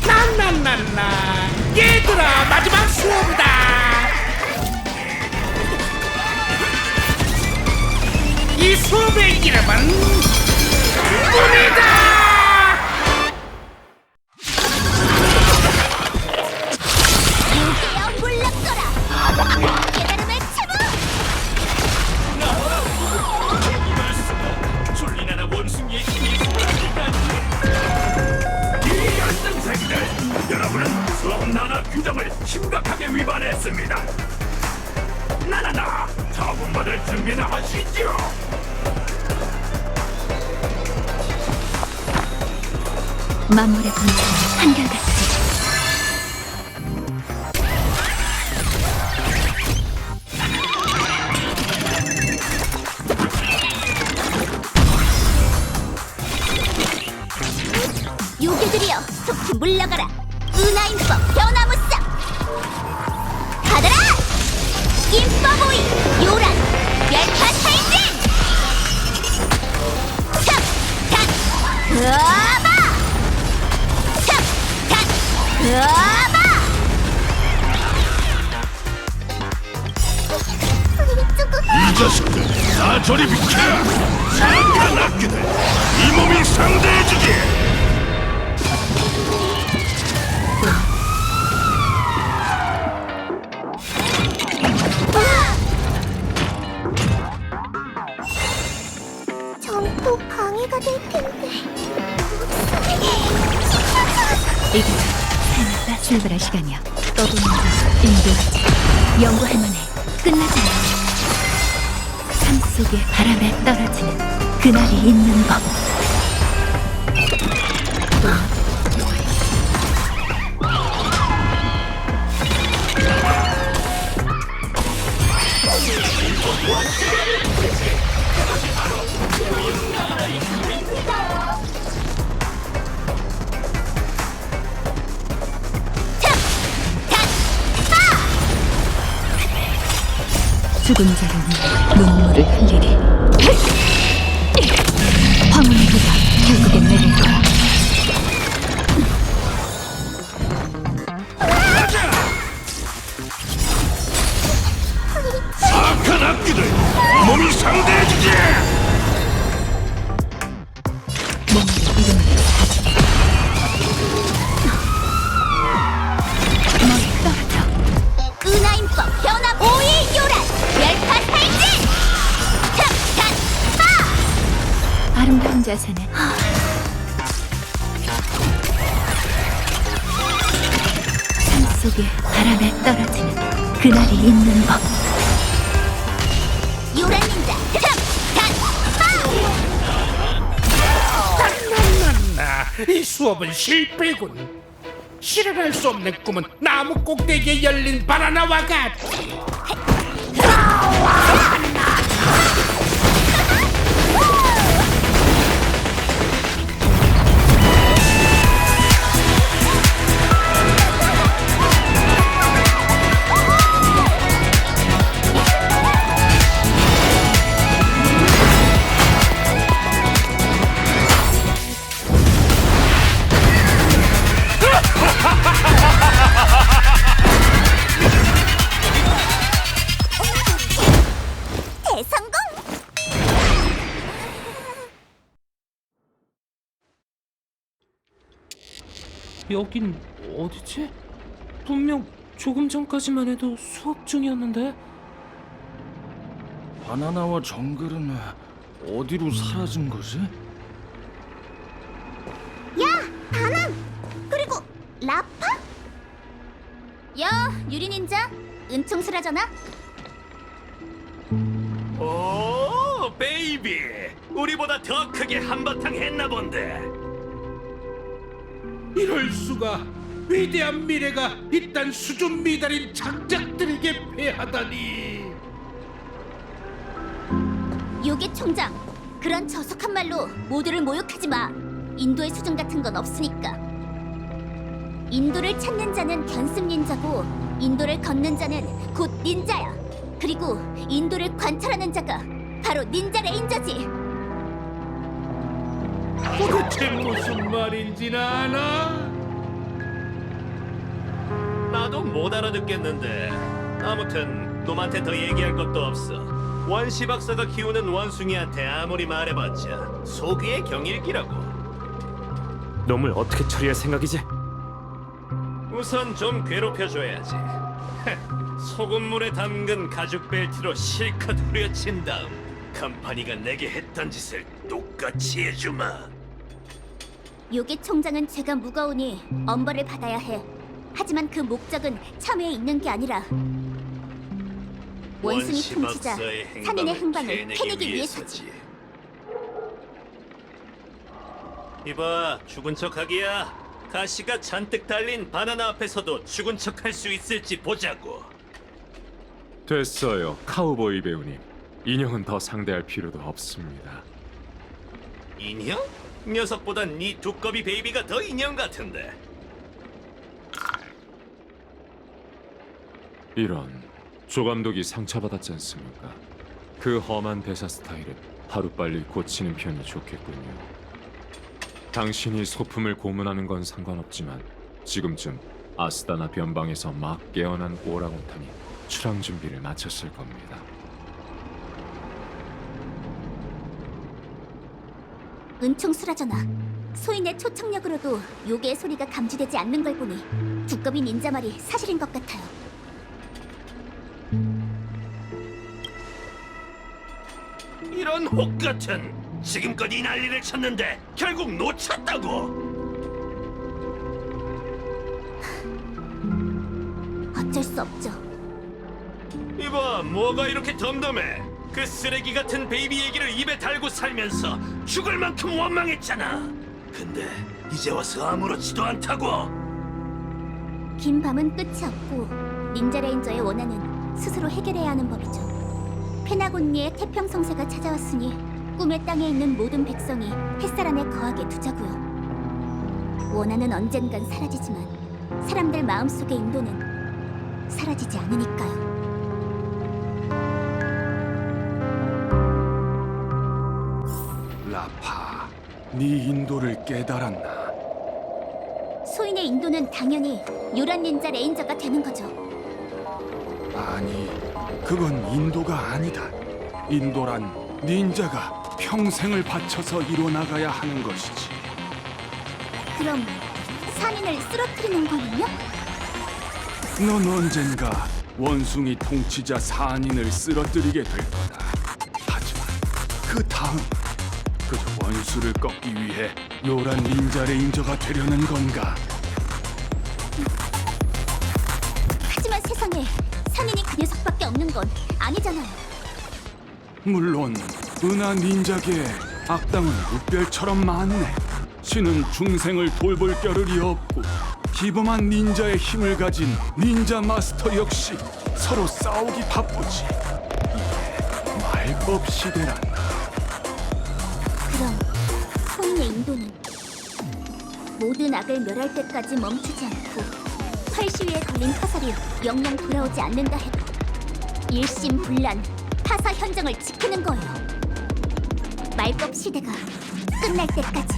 나나나나 얘들아, 마지막 수업이다. 이 수업의 이름은 꿈이다. 유괴여 물러서라! 깨달음의 체부! 졸리나나 원숭이의 힘이 쏟아지다니. 이 연등생들, 여러분은 수업 나나 규정을 심각하게 위반했습니다. 나나나, 처분받을 준비나 하시죠. 만물의 본성은 한결같이 요괴들이여, 속히 물러가라! 은하인법 변화무쌍! 받아라! 인법오이 요란 열파탈진! 탑! 으아바! 탑! 으아바! 이 자식들 다 저리 비켜! 사악한 악기들, 이 몸이 상대해주지! 정보 방해가 될 텐데. 이제 살았다 출발할 시간이야. 떠도는 자 인도하지. 연구할 만해. 끝나지 않아. 삶 속의 바람에 떨어지는 그날이 있는 법. 죽은 자를 위해 눈물을 흘리리. 황혼의 비가 결국엔 내릴 거야. 사악한 악기들, 이 몸이 상대해주지! 몸으로 이름을 사주리. 너희 떨어져. 은하인법 변화 오이 요란 열파탈진! 탑! 아름다운 자세는 삶 속의 바람에 떨어지는 그날이 있는 법. 요란 닌자 나나나 이 수업은 실패군. 실현할 수 없는 꿈은 나무 꼭대기에 열린 바나나와 같지. 여긴 어디지? 분명 조금 전까지만 해도 수업 중이었는데. 바나나와 정글은 어디로 사라진 거지? 바람! 그리고 라파? 야, 유리 닌자, 은총스라잖아. 오, 베이비. 우리보다 더 크게 한바탕 했나 본데. 이럴 수가. 위대한 미래가 이딴 수준 미달인 장작들에게 패하다니. 요괴 총장, 그런 저속한 말로 모두를 모욕하지 마. 인도의 수준 같은 건 없으니까. 인도를 찾는 자는 견습 닌자고 인도를 걷는 자는 곧 닌자야. 그리고 인도를 관찰하는 자가 바로 닌자 레인저지. 도대체 무슨 말인지는 아나? 나도 못 알아듣겠는데. 아무튼 놈한테 더 얘기할 것도 없어. 원시 박사가 키우는 원숭이한테 아무리 말해봤자 소귀의 경일기라고. 놈을 어떻게 처리할 생각이지? 우선 좀 괴롭혀줘야지. 소금물에 담근 가죽 벨트로 실컷 후려친 다음 컴퍼니가 내게 했던 짓을 똑같이 해주마. 요괴 총장은 죄가 무거우니 엄벌을 받아야 해. 하지만 그 목적은 참회에 있는 게 아니라 원숭이 통치자 산인의 행방을 캐내기 위해서지. 이봐, 죽은 척하기야. 가시가 잔뜩 달린 바나나 앞에서도 죽은 척할 수 있을지 보자고. 됐어요, 카우보이 배우님. 인형은 더 상대할 필요도 없습니다. 인형? 녀석보단 네 두꺼비 베이비가 더 인형 같은데. 이런, 조감독이 상처받았지 않습니까? 그 험한 대사 스타일은 하루빨리 고치는 편이 좋겠군요. 당신이 소품을 고문하는 건 상관없지만 지금쯤 아스다나 변방에서 막 깨어난 오랑우탄이 출항 준비를 마쳤을 겁니다. 은총수라잖아. 소인의 초청력으로도 요괴의 소리가 감지되지 않는 걸 보니 두꺼비 닌자 말이 사실인 것 같아요. 이런 혹같은, 지금껏 이 난리를 쳤는데 결국 놓쳤다고. 어쩔 수 없죠. 이봐, 뭐가 이렇게 덤덤해. 그 쓰레기 같은 베이비 얘기를 입에 달고 살면서 죽을 만큼 원망했잖아. 근데 이제 와서 아무렇지도 않다고. 긴 밤은 끝이 없고 닌자 레인저의 원한은 스스로 해결해야 하는 법이죠. 페나곤니의 태평성세가 찾아왔으니 꿈의 땅에 있는 모든 백성이 햇살 안에 거하게 두자고요. 원한은 언젠간 사라지지만 사람들 마음속의 인도는 사라지지 않으니까요. 라파, 네 인도를 깨달았나? 소인의 인도는 당연히 요란 닌자 레인저가 되는 거죠. 아니, 그건 인도가 아니다. 인도란 닌자가 평생을 바쳐서 이뤄나가야 하는 것이지. 그럼 산인을 쓰러뜨리는 거는요? 넌 언젠가 원숭이 통치자 산인을 쓰러뜨리게 될 거다. 하지만 그 다음 그저 원수를 꺾기 위해 요란 닌자 레인저가 되려는 건가? 하지만 세상에 산인이 그 녀석밖에 없는 건 아니잖아요. 물론 은하 닌자계에 악당은 묵별처럼 많네. 신은 중생을 돌볼 겨를이 없고 기범한 닌자의 힘을 가진 닌자 마스터 역시 서로 싸우기 바쁘지. 이게 말법 시대란다. 그럼 소인의 인도는 모든 악을 멸할 때까지 멈추지 않고 활시위에 걸린 화살이 영영 돌아오지 않는다 해도 일심불란 타사 현정을 지키는 거예요. 말법 시대가 끝날 때까지.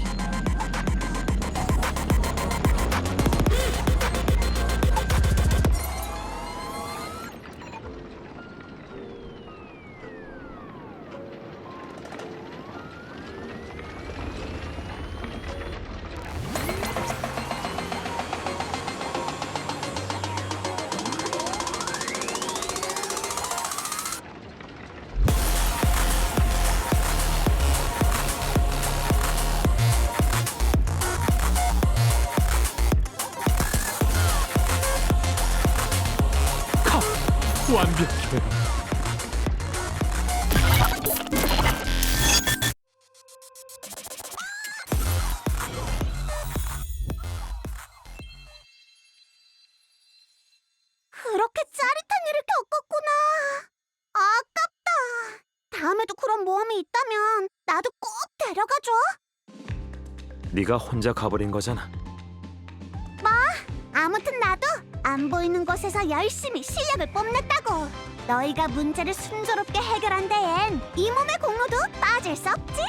완벽해. 그렇게 짜릿한 일을 겪었구나. 아깝다. 다음에도 그런 모험이 있다면 나도 꼭 데려가줘. 네가 혼자 가버린 거잖아. 아무튼 나도 안 보이는 곳에서 열심히 실력을 뽐냈다고. 너희가 문제를 순조롭게 해결한 데엔 이 몸의 공로도 빠질 수 없지.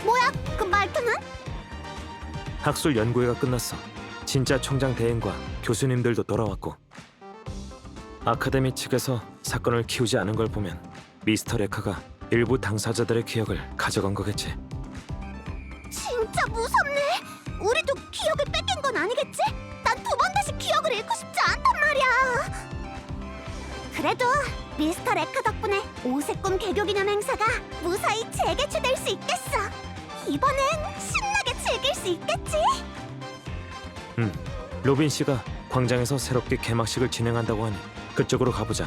뭐야, 그 말투는? 학술 연구회가 끝났어. 진짜 총장 대행과 교수님들도 돌아왔고. 아카데미 측에서 사건을 키우지 않은 걸 보면 미스터 레카가 일부 당사자들의 기억을 가져간 거겠지. 진짜 무섭네. 우리도 기억을 뺏긴 건 아니겠지? 난 두 번 다시 기억을 잃고 싶지 않단 말이야. 그래도 미스터 레카 덕분에 오색꿈 개교 기념 행사가 무사히 재개최될 수 있겠어. 이번엔 신나게 즐길 수 있겠지? 로빈 씨가 광장에서 새롭게 개막식을 진행한다고 하니 그쪽으로 가보자.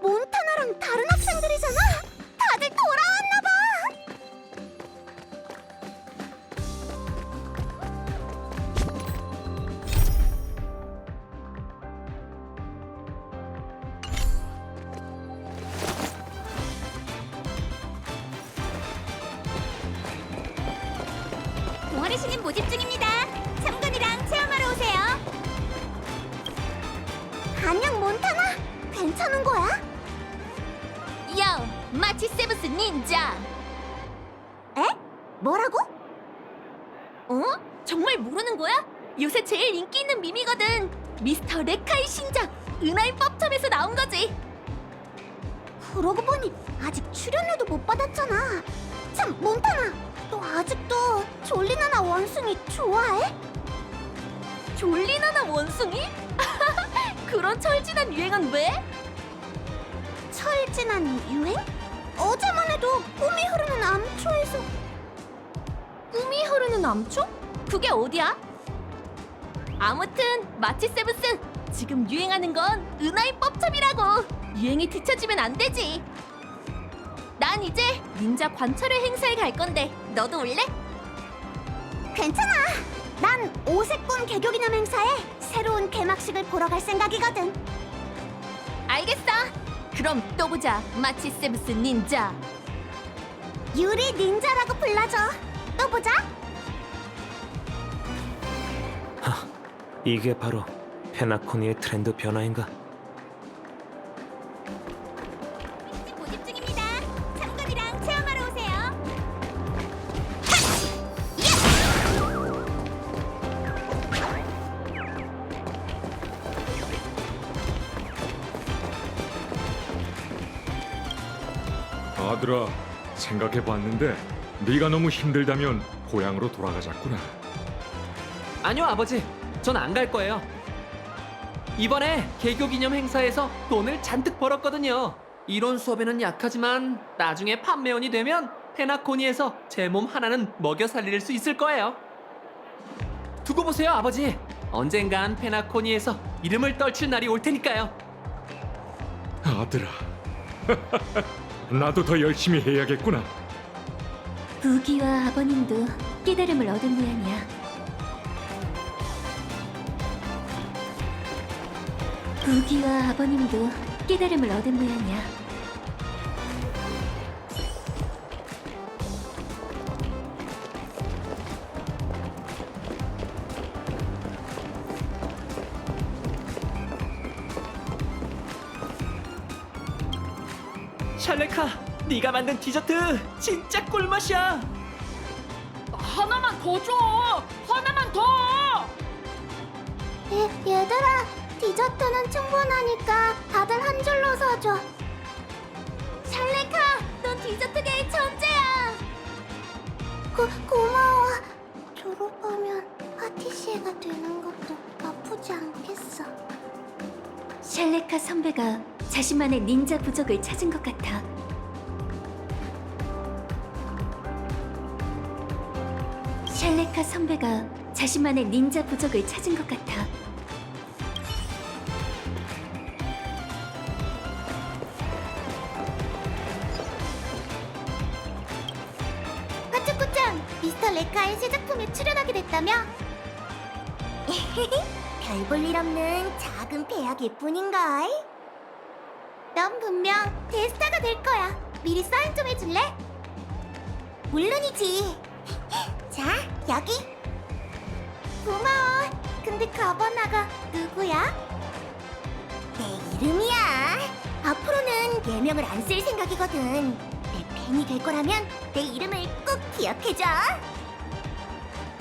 몬타나랑 다른 학생들이잖아. 다들 돌아왔나 봐. 동아리 신인 모집 중입니다. 참관이랑 체험하러 오세요. 안녕 몬타나. 괜찮은 거야? 요, 마치 세브스 닌자. 에? 뭐라고? 어? 정말 모르는 거야? 요새 제일 인기 있는 밈이거든. 미스터 레카의 신작 은하의 법첩에서 나온 거지. 그러고 보니 아직 출연료도 못 받았잖아. 참 몬타나, 너 아직도 졸리나나 원숭이 좋아해? 졸리나나 원숭이? 그런 철진한 유행은 왜? 철진한 유행? 어제만 해도 꿈이 흐르는 암초에서. 꿈이 흐르는 암초? 그게 어디야? 아무튼 마치 세브스, 지금 유행하는 건 은하의 법첩이라고. 유행이 뒤처지면 안 되지. 난 이제 닌자 관찰회 행사에 갈 건데 너도 올래? 괜찮아. 난 오색꿈 개교 기념 행사에 새로운 개막식을 보러 갈 생각이거든. 알겠어. 그럼 또 보자, 마치 세브스 닌자. 유리 닌자라고 불러줘. 또 보자. 이게 바로 페나코니의 트렌드 변화인가? 모집 중입니다. 참관이랑 체험하러 오세요. 아들아, 생각해봤는데 네가 너무 힘들다면 고향으로 돌아가자꾸나. 아니요, 아버지. 전 안 갈 거예요. 이번에 개교 기념 행사에서 돈을 잔뜩 벌었거든요. 이론 수업에는 약하지만 나중에 판매원이 되면 페나코니에서 제 몸 하나는 먹여 살릴 수 있을 거예요. 두고 보세요, 아버지. 언젠간 페나코니에서 이름을 떨칠 날이 올 테니까요. 아들아, 나도 더 열심히 해야겠구나. 부기와 아버님도 깨달음을 얻은 모양이야. 부기와 아버님도 깨달음을 얻은 모양이야. 샬레카, 네가 만든 디저트 진짜 꿀맛이야. 하나만 더 줘! 하나만 더! 얘들아, 디저트는 충분하니까 다들 한 줄로 서줘. 샬레카, 넌 디저트계의 천재야! 고마워. 졸업하면 파티시에가 되는 것도 나쁘지 않겠어. 샬레카 선배가 자신만의 닌자 부적을 찾은 것 같아. 샬레카 선배가 자신만의 닌자 부적을 찾은 것 같아. 파츠코짱, 미스터 레카의 새 작품에 출연하게 됐다며? 별 볼 일 없는 작은 배역일 뿐인걸. 넌 분명 대스타가 될 거야. 미리 사인 좀 해줄래? 물론이지. 자, 여기. 고마워. 근데 가버나가 누구야? 내 이름이야. 앞으로는 예명을 안 쓸 생각이거든. 내 팬이 될 거라면 내 이름을 꼭 기억해줘.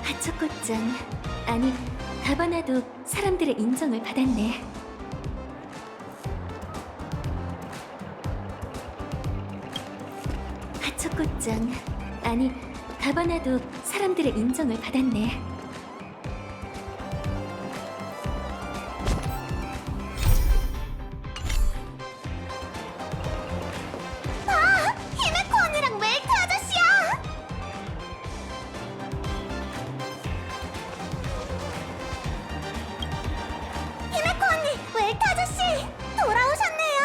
하초코짱, 아니 가바나도 사람들의 인정을 받았네. 하초코짱, 아니 가바나도 사람들의 인정을 받았네. 히메코 언니랑 웰트 아저씨야. 히메코 언니, 웰트 아저씨 돌아오셨네요.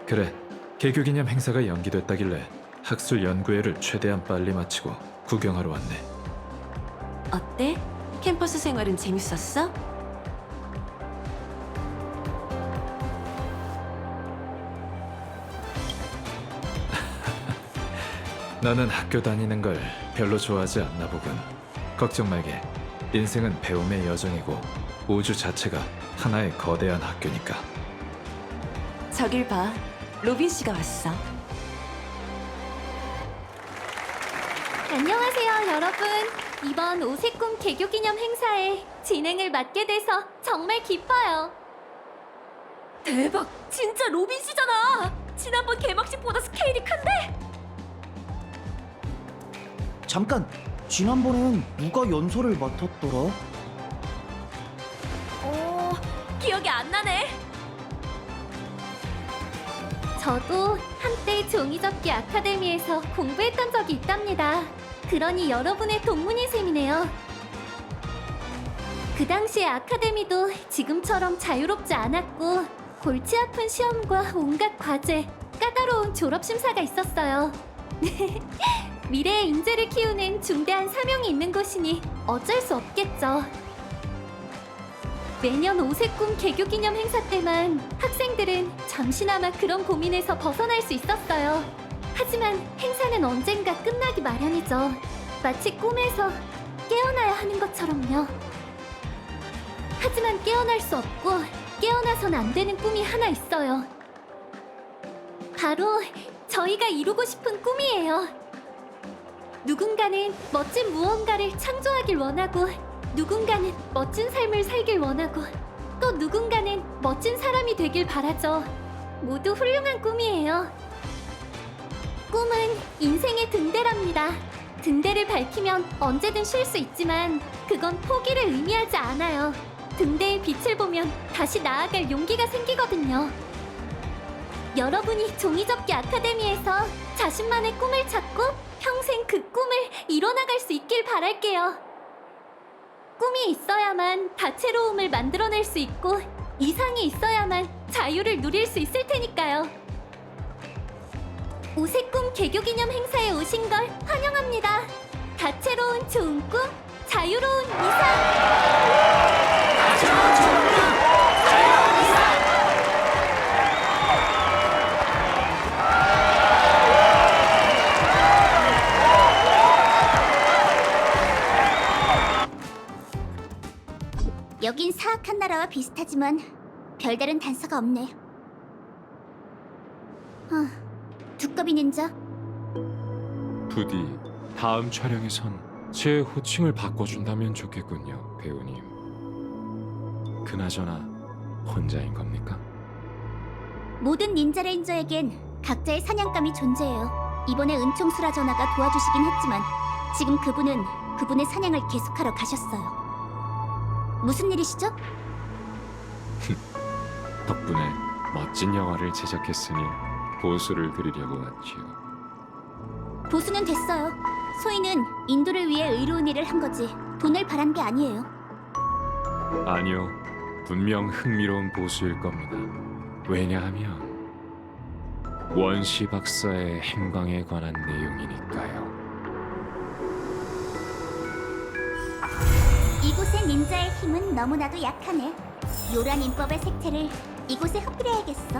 그래, 개교기념 행사가 연기됐다길래 학술 연구회를 최대한 빨리 마치고 구경하러 왔네. 어때? 캠퍼스 생활은 재밌었어? 나는 학교 다니는 걸 별로 좋아하지 않나 보군. 걱정 말게. 인생은 배움의 여정이고 우주 자체가 하나의 거대한 학교니까. 저길 봐. 로빈 씨가 왔어. 안녕하세요, 여러분. 이번 오색꿈 개교기념 행사에 진행을 맡게 돼서 정말 기뻐요. 대박! 진짜 로빈 씨잖아! 지난번 개막식보다 스케일이 큰데? 잠깐! 지난번엔 누가 연설을 맡았더라? 기억이 안 나네. 저도 한때 종이접기 아카데미에서 공부했던 적이 있답니다. 그러니 여러분의 동문인 셈이네요. 그 당시의 아카데미도 지금처럼 자유롭지 않았고 골치 아픈 시험과 온갖 과제, 까다로운 졸업 심사가 있었어요. 미래의 인재를 키우는 중대한 사명이 있는 곳이니 어쩔 수 없겠죠. 매년 오색꿈 개교기념 행사 때만 학생들은 잠시나마 그런 고민에서 벗어날 수 있었어요. 하지만 행사는 언젠가 끝나기 마련이죠. 마치 꿈에서 깨어나야 하는 것처럼요. 하지만 깨어날 수 없고 깨어나선 안 되는 꿈이 하나 있어요. 바로 저희가 이루고 싶은 꿈이에요. 누군가는 멋진 무언가를 창조하길 원하고, 누군가는 멋진 삶을 살길 원하고, 또 누군가는 멋진 사람이 되길 바라죠. 모두 훌륭한 꿈이에요. 꿈은 인생의 등대랍니다. 등대를 밝히면 언제든 쉴 수 있지만 그건 포기를 의미하지 않아요. 등대의 빛을 보면 다시 나아갈 용기가 생기거든요. 여러분이 종이접기 아카데미에서 자신만의 꿈을 찾고 평생 그 꿈을 이뤄나갈 수 있길 바랄게요. 꿈이 있어야만 다채로움을 만들어낼 수 있고 이상이 있어야만 자유를 누릴 수 있을 테니까요. 오색꿈 개교기념 행사에 오신 걸 환영합니다. 다채로운 좋은 꿈, 자유로운 이상! 여긴 사악한 나라와 비슷하지만 별다른 단서가 없네. 두꺼비 닌자? 부디 다음 촬영에선 제 호칭을 바꿔준다면 좋겠군요, 배우님. 그나저나 혼자인 겁니까? 모든 닌자 레인저에겐 각자의 사냥감이 존재해요. 이번에 은총수라 전하가 도와주시긴 했지만 지금 그분은 그분의 사냥을 계속하러 가셨어요. 무슨 일이시죠? 덕분에 멋진 영화를 제작했으니 보수를 드리려고 왔지요. 보수는 됐어요. 소희는 인도를 위해 의로운 일을 한 거지. 돈을 바란 게 아니에요. 아니요, 분명 흥미로운 보수일 겁니다. 왜냐하면 원시 박사의 행방에 관한 내용이니까요. 이곳의 닌자의 힘은 너무나도 약하네. 요란 인법의 색채를 이곳에 흡수해야겠어.